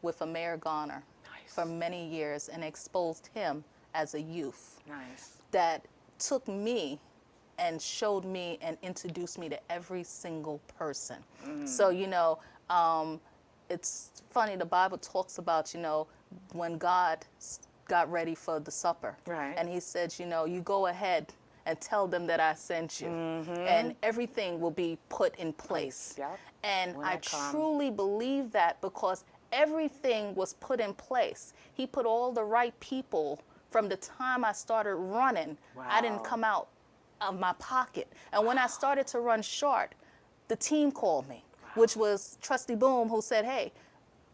with a Mayor Garner for many years and exposed him as a youth. Nice. That took me and showed me and introduced me to every single person. So, you know, it's funny, the Bible talks about, you know, when God got ready for the supper. Right. And he said, you know, you go ahead and tell them that I sent you. And everything will be put in place. Yep. And When I I come. truly believe that because everything was put in place. He put all the right people from the time I started running. I didn't Wow. come out of my pocket. And when I started to run short, the team called me, which was Trustee Boom, who said, hey,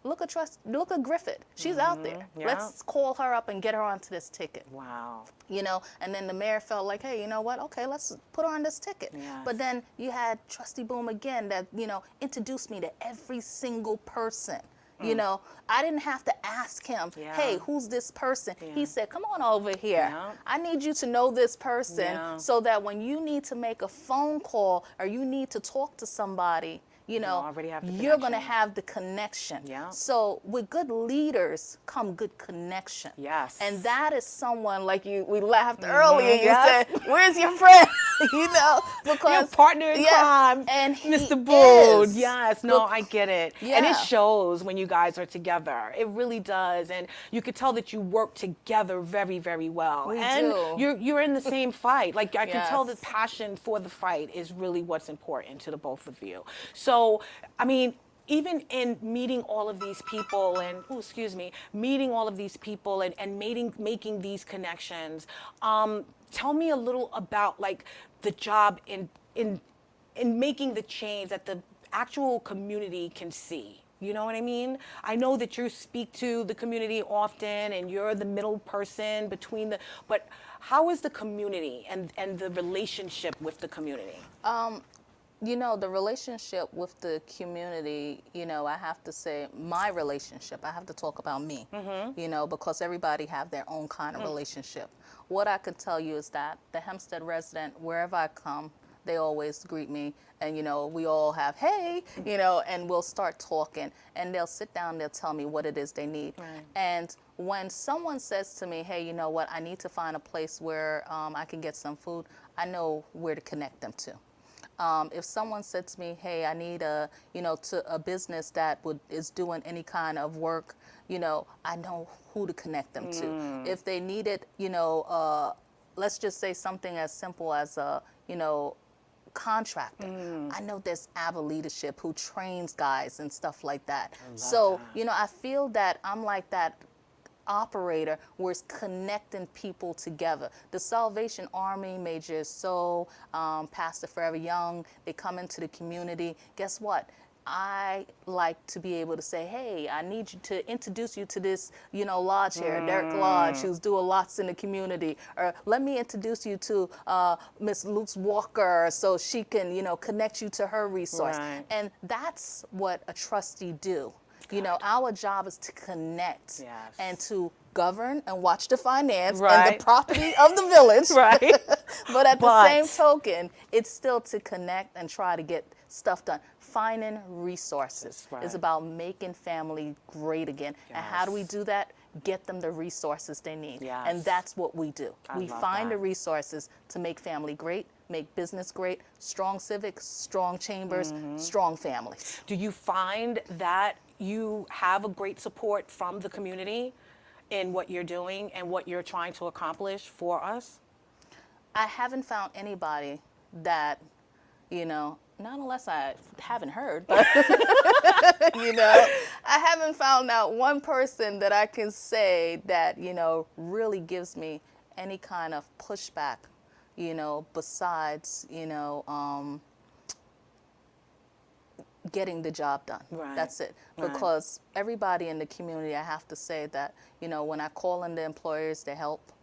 look at Griffith. She's out there. Yeah. Let's call her up and get her onto this ticket. Wow. You know, and then the mayor felt like, hey, you know what? Okay, let's put her on this ticket. Yes. But then you had Trustee Boom again that, you know, introduced me to every single person. You know, I didn't have to ask him, hey, who's this person? He said, come on over here. I need you to know this person so that when you need to make a phone call or you need to talk to somebody, you know, you're going to have the connection. So with good leaders come good connection. And that is someone like you, we laughed earlier, you said, where's your friend? You know, because your partner in crime, and Mr. Boone. Is. Yes, no, I get it. And it shows when you guys are together. It really does. And you could tell that you work together very, very well. We and do. you're in the same fight. Like I can tell the passion for the fight is really what's important to the both of you. So, I mean, even in meeting all of these people and, meeting all of these people and making these connections, tell me a little about like the job in making the change that the actual community can see. You know what I mean? I know that you speak to the community often and you're the middle person between but how is the community and the relationship with the community? You know, the relationship with the community, you know, I have to say my relationship, I have to talk about me, you know, because everybody have their own kind of relationship. What I could tell you is that the Hempstead resident, wherever I come, they always greet me and, you know, we all have, hey, you know, and we'll start talking and they'll sit down, they'll tell me what it is they need. And when someone says to me, hey, you know what, I need to find a place where I can get some food, I know where to connect them to. If someone said to me, hey, I need a business that is doing any kind of work, you know, I know who to connect them to. If they needed, you know, let's just say something as simple as a, you know, contractor. I know there's ABBA leadership who trains guys and stuff like that. So, you know, I feel that I'm like that operator where it's connecting people together. The Salvation Army, Major So, Pastor Forever Young, they come into the community. Guess what? I like to be able to say, hey, I need you to introduce you to this, you know, lodge here, Derek Lodge, who's doing lots in the community. Or let me introduce you to Miss Luke's Walker so she can, you know, connect you to her resource. And that's what a trustee do. You know, our job is to connect and to govern and watch the finance and the property of the village. But at the same token, it's still to connect and try to get stuff done. Finding resources is about making family great again. And how do we do that? Get them the resources they need. And that's what we do. We find the resources to make family great, make business great, strong civics, strong chambers, strong families. Do you find that you have a great support from the community in what you're doing and what you're trying to accomplish for us? I haven't found anybody that, you know, not unless I haven't heard, but, you know, I haven't found out one person that I can say that, you know, really gives me any kind of pushback, you know, besides, you know, getting the job done. That's it. Because everybody in the community, I have to say that, you know, when I call in the employers to help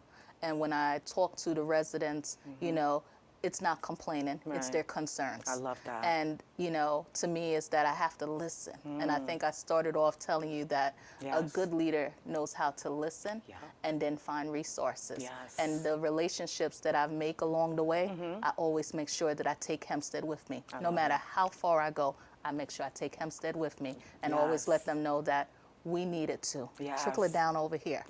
and when I talk to the residents, you know, it's not complaining, it's their concerns. I love that. And, you know, to me is that I have to listen. And I think I started off telling you that a good leader knows how to listen and then find resources. And the relationships that I make along the way, I always make sure that I take Hempstead with me. No matter how far I go, I make sure I take Hempstead with me and always let them know that we need it to. Trickle it down over here.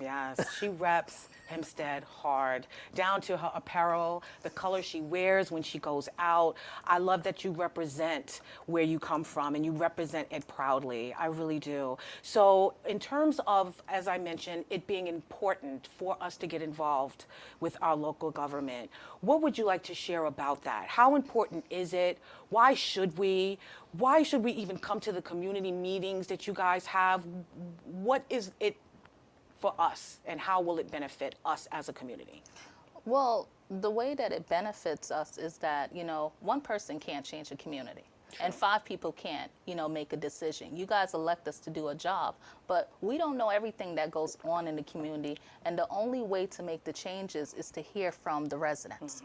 She reps Hempstead hard, down to her apparel, the color she wears when she goes out. I love that you represent where you come from and you represent it proudly. I really do. So in terms of, as I mentioned, it being important for us to get involved with our local government, what would you like to share about that? How important is it? Why should we? Why should we even come to the community meetings that you guys have? What is it for us and how will it benefit us as a community? Well, the way that it benefits us is that, you know, one person can't change a community. and 5 people can't, make a decision. You guys elect us to do a job, but we don't know everything that goes on in the community, and the only way to make the changes is to hear from the residents,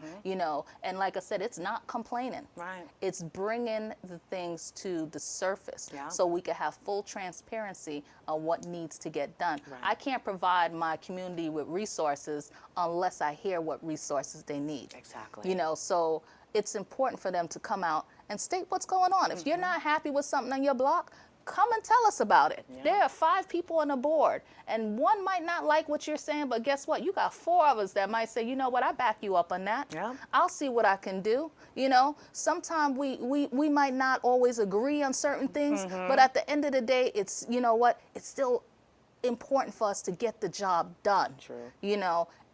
and like I said, it's not complaining. Right. It's bringing the things to the surface Yeah. so we can have full transparency on what needs to get done. Right. I can't provide my community with resources unless I hear what resources they need. Exactly. So it's important for them to come out and state what's going on. If you're not happy with something on your block, come and tell us about it. Yeah. There are 5 people on the board, and one might not like what you're saying, but guess what? You got 4 of us that might say, you know what, I back you up on that. Yeah. I'll see what I can do. Sometimes we might not always agree on certain things, but at the end of the day, it's, it's still important for us to get the job done. True.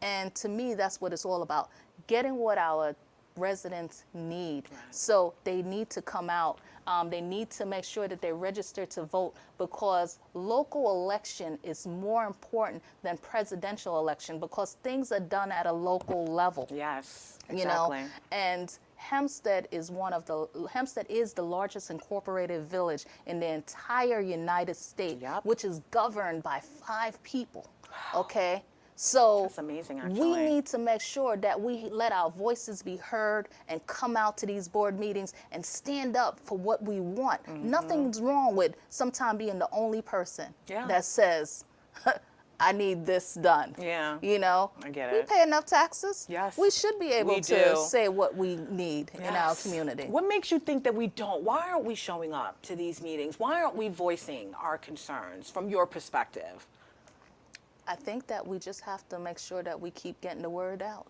And to me, that's what it's all about, getting what our residents need. So they need to come out. They need to make sure that they register to vote, because local election is more important than presidential election, because things are done at a local level. Yes, exactly. And Hempstead is the largest incorporated village in the entire United States, which is governed by 5 people. Okay? So That's amazing, actually. we need to make sure that we let our voices be heard and come out to these board meetings and stand up for what we want. Nothing's wrong with sometimes being the only person that says, I need this done. Yeah. I get We it. pay enough taxes. Yes. We should be able We to do. say what we need in our Yes. community. What makes you think that we don't? Why aren't we showing up to these meetings? Why aren't we voicing our concerns from your perspective? I think that we just have to make sure that we keep getting the word out.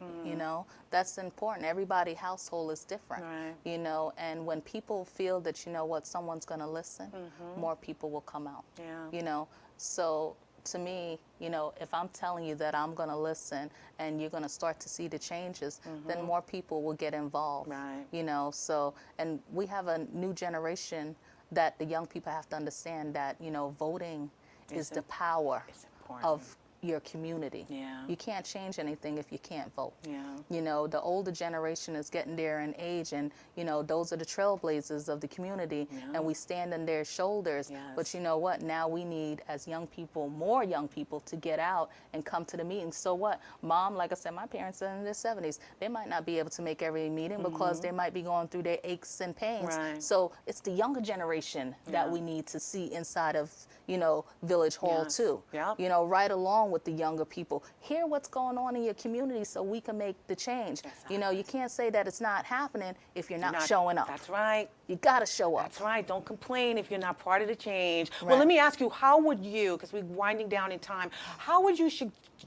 That's important. Everybody's household is different. Right. And when people feel that someone's going to listen, more people will come out. Yeah. So to me, if I'm telling you that I'm going to listen and you're going to start to see the changes, then more people will get involved. Right. So, and we have a new generation that the young people have to understand that, voting is the power of your community. Yeah. You can't change anything if you can't vote. Yeah. The older generation is getting there in age, and those are the trailblazers of the community, and we stand on their shoulders. Yes. But you know what? Now we need, as young people, more young people to get out and come to the meetings. So what? Mom, like I said, my parents are in their 70s. They might not be able to make every meeting because they might be going through their aches and pains. Right. So it's the younger generation that we need to see inside of Village Hall Yes. too. Yep. Right along with the younger people. Hear what's going on in your community so we can make the change. You can't say that it's not happening if you're not showing up. That's right. You got to show up. That's right. Don't complain if you're not part of the change. Well, Right. let me ask you, how would you, because we're winding down in time, how would you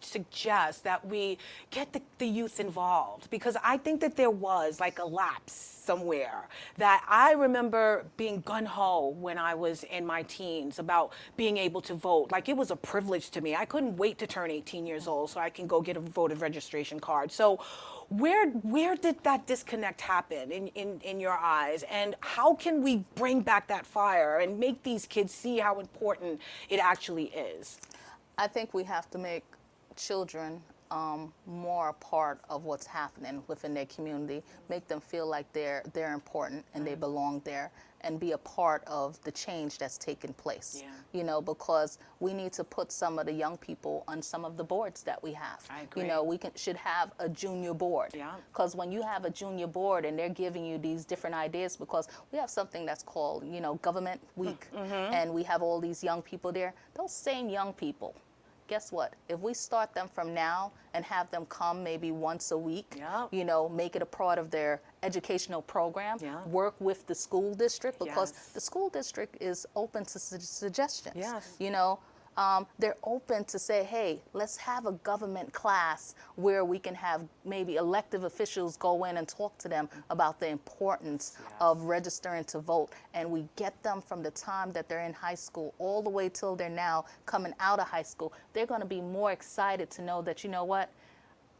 suggest that we get the youth involved? Because I think that there was like a lapse somewhere that I remember being gung-ho when I was in my teens about being able to vote. Like, it was a privilege to me. I couldn't wait to turn 18 years old so I can go get a voter registration card. So where did that disconnect happen in your eyes? And how can we bring back that fire and make these kids see how important it actually is? I think we have to make children more a part of what's happening within their community, make them feel like they're important and they belong there, and be a part of the change that's taking place. Because we need to put some of the young people on some of the boards that we have. I agree. We should have a junior board. Because when you have a junior board and they're giving you these different ideas, because we have something that's called, Government Week, and we have all these young people there, those same young people, guess what? If we start them from now and have them come maybe once a week, make it a part of their educational program, work with the school district, because the school district is open to suggestions. They're open to say, hey, let's have a government class where we can have maybe elective officials go in and talk to them about the importance of registering to vote. And we get them from the time that they're in high school all the way till they're now coming out of high school. They're going to be more excited to know that, you know what,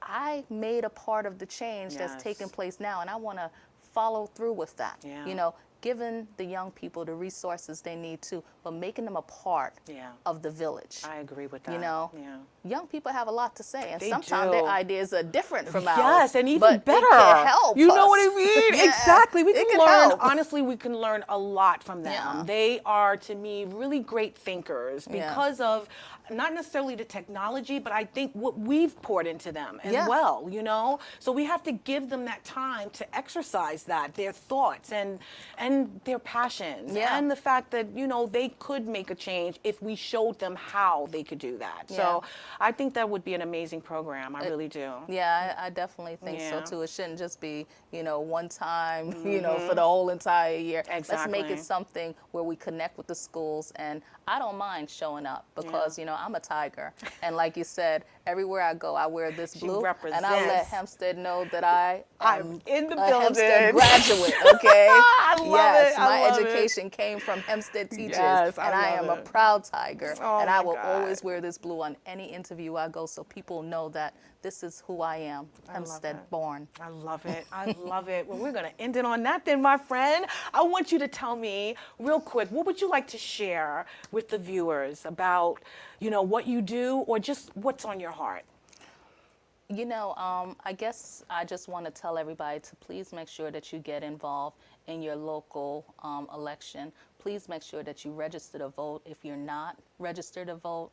I made a part of the change that's taking place now, and I want to follow through with that. giving the young people the resources they need to, but making them a part of the village. I agree with that. You know, young people have a lot to say, and They sometimes do. their ideas are different from ours. Yes, and even but better. It can help you know us. what I mean? Yeah, Exactly. We it can can learn. help. Honestly, we can learn a lot from them. Yeah. They are, to me, really great thinkers because of not necessarily the technology, but I think what we've poured into them as well, you know? So we have to give them that time to exercise that, their thoughts and their passions and the fact that, you know, they could make a change if we showed them how they could do that. So I think that would be an amazing program. I really do. Yeah, I definitely think so too. It shouldn't just be, you know, one time, you know, for the whole entire year. Exactly. Let's make it something where we connect with the schools, and I don't mind showing up because, you know, I'm a tiger. And like you said, everywhere I go, I wear this blue, and I let Hempstead know that I'm in the a building. Hempstead graduate, okay? I love it. My love education came from Hempstead teachers, Yes, and I am love a it. proud tiger. Oh and I my will God. always wear this blue on any interview I go, so people know that this is who I am, Hempstead born. I love it. I love it. Well, we're going to end it on that then, my friend. I want you to tell me real quick, what would you like to share with the viewers about, you know, what you do or just what's on your heart? You know, I guess I just want to tell everybody to please make sure that you get involved in your local election. Please make sure that you register to vote. If you're not registered to vote,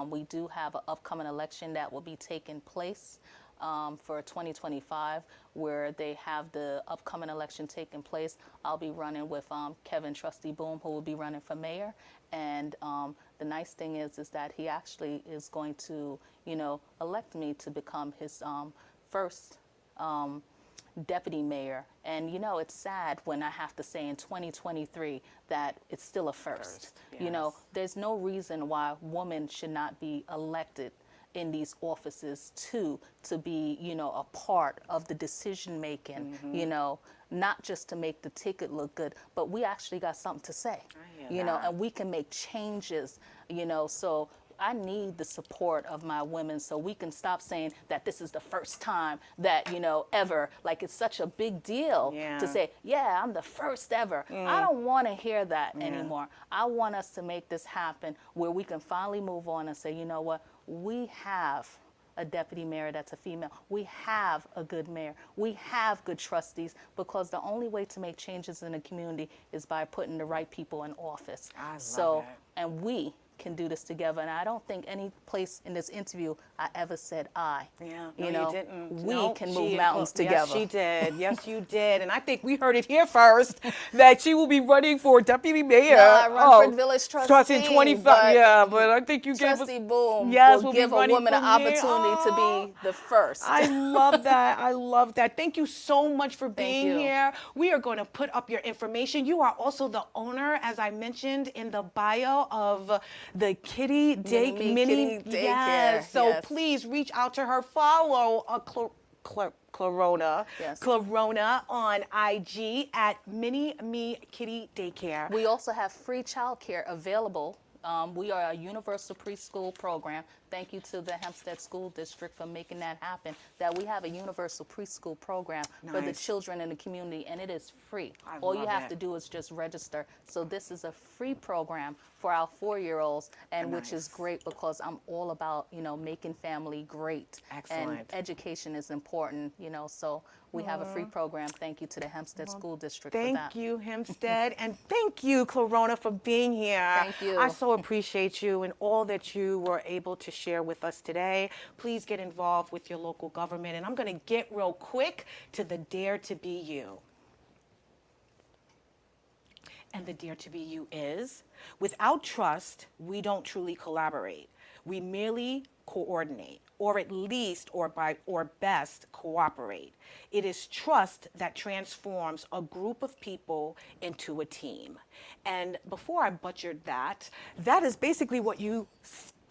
we do have an upcoming election that will be taking place for 2025, where they have the upcoming election taking place. I'll be running with Kevin Trustee Boom, who will be running for mayor. And the nice thing is that he actually is going to, you know, elect me to become his first deputy mayor. And, you know, it's sad when I have to say in 2023 that it's still a first. You know, there's no reason why women should not be elected in these offices to be, you know, a part of the decision making, you know, not just to make the ticket look good, but we actually got something to say, you know, and we can make changes, you know. So I need the support of my women so we can stop saying that this is the first time that, you know, ever. Like, it's such a big deal to say, yeah, I'm the first ever. I don't want to hear that anymore. I want us to make this happen where we can finally move on and say, you know what, we have a deputy mayor that's a female. We have a good mayor. We have good trustees, because the only way to make changes in the community is by putting the right people in office. I love it. And we can do this together. And I don't think any place in this interview I ever said I. Yeah, you no, know, you didn't. we Nope, can she move mountains together. Yes, she did. Yes, you did. And I think we heard it here first that she will be running for deputy mayor. No, I run for village trustee. In 25. Yeah, but I think you gave us. Trustee Boom will be give a running woman for an mayor. opportunity to be the first. I love that. I love that. Thank you so much for being you. here. We are going to put up your information. You are also the owner, as I mentioned in the bio, of the Kitty Kitty Daycare. Yes. So Yes. please reach out to her. Follow Clariona. Yes. Clariona on IG at Mini Me Kitty Daycare. We also have free childcare available. We are a universal preschool program. Thank you to the Hempstead School District for making that happen, that we have a universal preschool program for the Nice. children in the community, and it is free. I All you love have it. to do is just register. So this is a free program for our 4-year-olds, and which is great, because I'm all about, you know, making family great. Excellent. And education is important, you know, so we have a free program. Thank you to the Hempstead School District for that. Thank you, Hempstead, and thank you, Clariona, for being here. Thank you. I so appreciate you and all that you were able to share with us today. Please get involved with your local government, and I'm going to get real quick to the Dare to Be You. And the Dare to Be You is, without trust, we don't truly collaborate. We merely coordinate, or at least, or best, cooperate. It is trust that transforms a group of people into a team. And before I butchered that, that is basically what you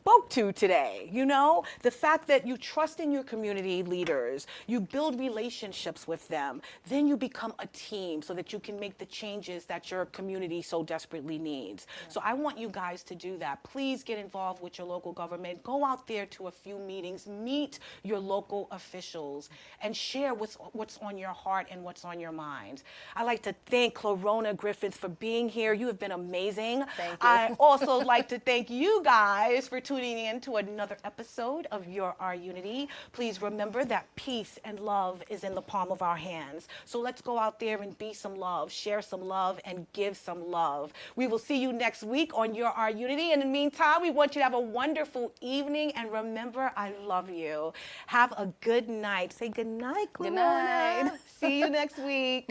spoke to today. You know, the fact that you trust in your community leaders, you build relationships with them, then you become a team so that you can make the changes that your community so desperately needs. So I want you guys to do that. Please get involved with your local government. Go out there to a few meetings, meet your local officials, and share what's on your heart and what's on your mind. I'd like to thank Clariona Griffith for being here. You have been amazing. Thank you. I also like to thank you guys for tuning in to another episode of Your Our Unity. Please remember that peace and love is in the palm of our hands. So let's go out there and be some love, share some love, and give some love. We will see you next week on Your Our Unity. In the meantime, we want you to have a wonderful evening, and remember, I love you. Have a good night. Say good night, Clariona. Good night. See you next week.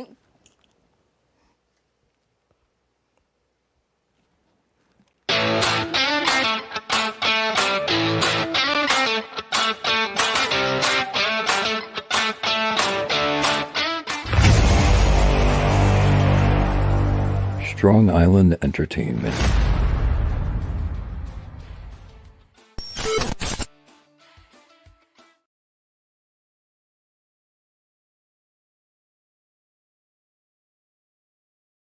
Strong Island Entertainment.